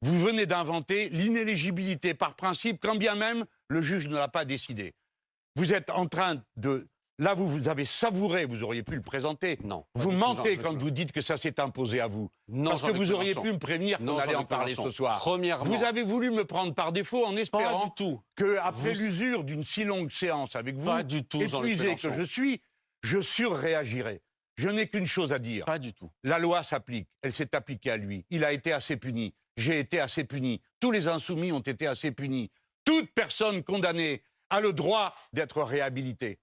Vous venez d'inventer l'inéligibilité par principe, quand bien même le juge ne l'a pas décidé. Vous êtes en train de... Là, vous avez savouré, vous auriez pu le présenter. Non. Vous mentez quand vous dites que ça s'est imposé à vous. Non, parce que vous auriez pu me prévenir qu'on allait en parler ce soir. Premièrement, vous avez voulu me prendre par défaut en espérant qu'après Vous- l'usure d'une si longue séance avec vous, Pas du tout, Jean-Luc épuisé que Mélenchon. je surréagirai. Je n'ai qu'une chose à dire. Pas du tout. La loi s'applique. Elle s'est appliquée à lui. Il a été assez puni. J'ai été assez puni. Tous les insoumis ont été assez punis. Toute personne condamnée a le droit d'être réhabilitée.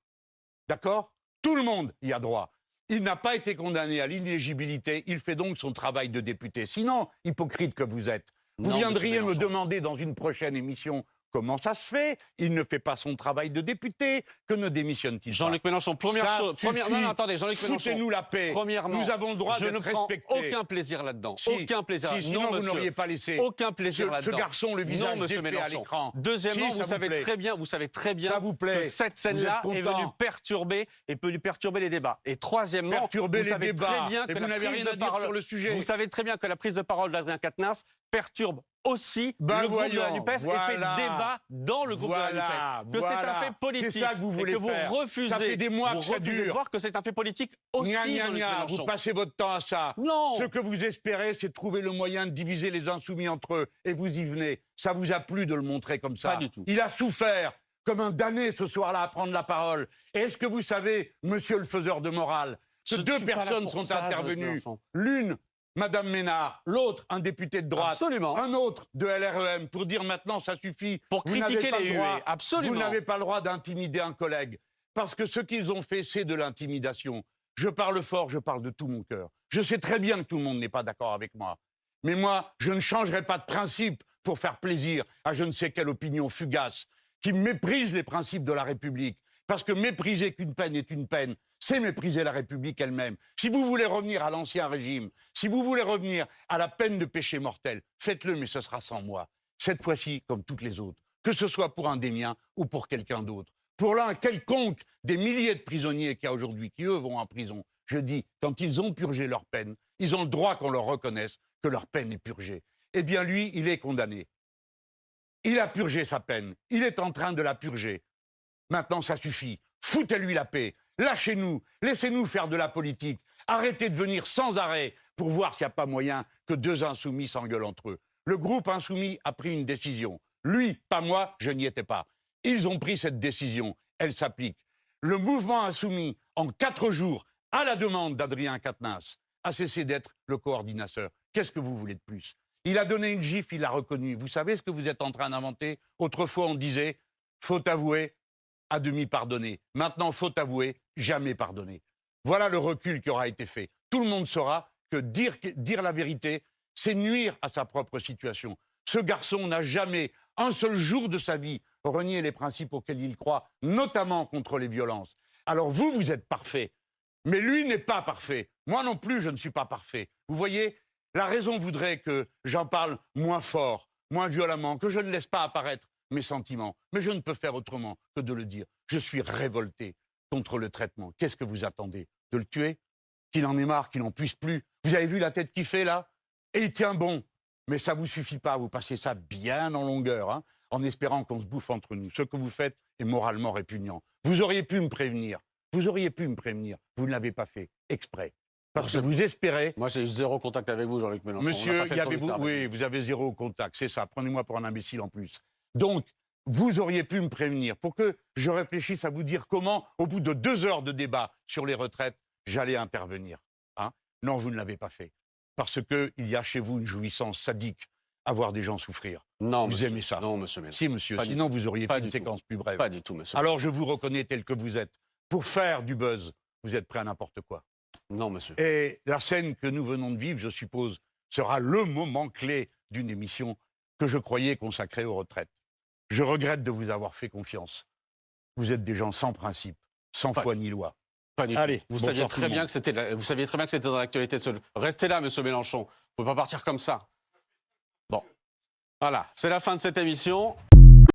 D'accord? Tout le monde y a droit. Il n'a pas été condamné à l'inéligibilité. Il fait donc son travail de député. Sinon, hypocrite que vous êtes, vous viendriez me demander dans une prochaine émission comment ça se fait. Il ne fait pas son travail de député. Que ne démissionne-t-il pas? Jean-Luc Mélenchon, première chose. Non, attendez, Jean-Luc Mélenchon. Foutez-nous la paix. Premièrement, nous avons le droit je ne d'être prends respectés. aucun plaisir là-dedans. Si, aucun plaisir. si, sinon, non, vous monsieur. n'auriez pas laissé Aucun plaisir là-dedans. ce garçon le visage non, monsieur défait à Mélenchon. l'écran. Deuxièmement, Si, vous savez très bien ça vous plaît. que cette scène-là est venue perturber les débats. Et troisièmement, perturber vous les savez débats. très bien Et que vous n'avez rien à dire sur le sujet. Vous savez très bien que la prise de parole d'Adrien Quatennens perturbe aussi le groupe de la NUPES et fait débat dans le groupe de la NUPES. Que c'est un fait politique. C'est ça que vous voulez faire. Vous refusez, ça fait des mois que ça dure. de voir que c'est un fait politique aussi, Jean-Luc Mélenchon. Vous passez votre temps à ça. Non. Ce que vous espérez, c'est trouver le moyen de diviser les insoumis entre eux. Et vous y venez. Ça vous a plu de le montrer comme ça? Pas du tout. Il a souffert comme un damné ce soir-là à prendre la parole. Et est-ce que vous savez, monsieur le faiseur de morale, que deux personnes sont intervenues? L'une, Madame Ménard, l'autre, un député de droite, absolument, un autre de LREM, pour dire maintenant ça suffit. Pour critiquer les huées, absolument. Vous n'avez pas le droit d'intimider un collègue. Parce que ce qu'ils ont fait, c'est de l'intimidation. Je parle fort, je parle de tout mon cœur. Je sais très bien que tout le monde n'est pas d'accord avec moi. Mais moi, je ne changerai pas de principe pour faire plaisir à je ne sais quelle opinion fugace qui méprise les principes de la République. Parce que mépriser qu'une peine est une peine, c'est mépriser la République elle-même. Si vous voulez revenir à l'ancien régime, si vous voulez revenir à la peine de péché mortel, faites-le, mais ce sera sans moi. Cette fois-ci, comme toutes les autres. Que ce soit pour un des miens ou pour quelqu'un d'autre. Pour l'un quelconque des milliers de prisonniers qu'il y a aujourd'hui, qui eux vont en prison, je dis, quand ils ont purgé leur peine, ils ont le droit qu'on leur reconnaisse que leur peine est purgée. Eh bien lui, il est condamné. Il a purgé sa peine. Il est en train de la purger. Maintenant, ça suffit. Foutez-lui la paix. Lâchez-nous. Laissez-nous faire de la politique. Arrêtez de venir sans arrêt pour voir s'il n'y a pas moyen que deux insoumis s'engueulent entre eux. Le groupe insoumis a pris une décision. Lui, pas moi, je n'y étais pas. Ils ont pris cette décision. Elle s'applique. Le mouvement insoumis, en 4 jours, à la demande d'Adrien Quatennens, a cessé d'être le coordinateur. Qu'est-ce que vous voulez de plus? Il a donné une gifle, il l'a reconnu. Vous savez ce que vous êtes en train d'inventer? Autrefois, on disait, faute avouée, à demi pardonné. Maintenant, faute avouée, jamais pardonné. Voilà le recul qui aura été fait. Tout le monde saura que dire la vérité, c'est nuire à sa propre situation. Ce garçon n'a jamais, un seul jour de sa vie, renié les principes auxquels il croit, notamment contre les violences. Alors vous êtes parfait. Mais lui n'est pas parfait. Moi non plus, je ne suis pas parfait. Vous voyez, la raison voudrait que j'en parle moins fort, moins violemment, que je ne laisse pas apparaître mes sentiments. Mais je ne peux faire autrement que de le dire. Je suis révolté contre le traitement. Qu'est-ce que vous attendez? De le tuer? Qu'il en ait marre, qu'il n'en puisse plus? Vous avez vu la tête qu'il fait là? Et il tient bon. Mais ça ne vous suffit pas, vous passez ça bien en longueur, hein, en espérant qu'on se bouffe entre nous. Ce que vous faites est moralement répugnant. Vous auriez pu me prévenir. Vous auriez pu me prévenir. Vous ne l'avez pas fait, exprès. Parce que vous espérez... Moi, j'ai eu 0 contact avec vous, Jean-Luc Mélenchon. Monsieur, oui, vous avez 0 contact, c'est ça. Prenez-moi pour un imbécile en plus. Donc, vous auriez pu me prévenir pour que je réfléchisse à vous dire comment, au bout de 2 heures de débat sur les retraites, j'allais intervenir. Hein? Non, vous ne l'avez pas fait. Parce qu'il y a chez vous une jouissance sadique à voir des gens souffrir. Non, vous monsieur. Aimez ça? Non, monsieur Mélenchon. Si, monsieur. Sinon, vous auriez fait une séquence plus brève. Pas du tout, monsieur. Alors, je vous reconnais tel que vous êtes. Pour faire du buzz, vous êtes prêt à n'importe quoi. Non, monsieur. Et la scène que nous venons de vivre, je suppose, sera le moment clé d'une émission que je croyais consacrée aux retraites. Je regrette de vous avoir fait confiance. Vous êtes des gens sans principe, sans foi ni loi. Pas du Allez, tout. Vous saviez très bien que c'était dans l'actualité de ce... Restez là, monsieur Mélenchon. Vous ne pouvez pas partir comme ça. Bon. Voilà, c'est la fin de cette émission.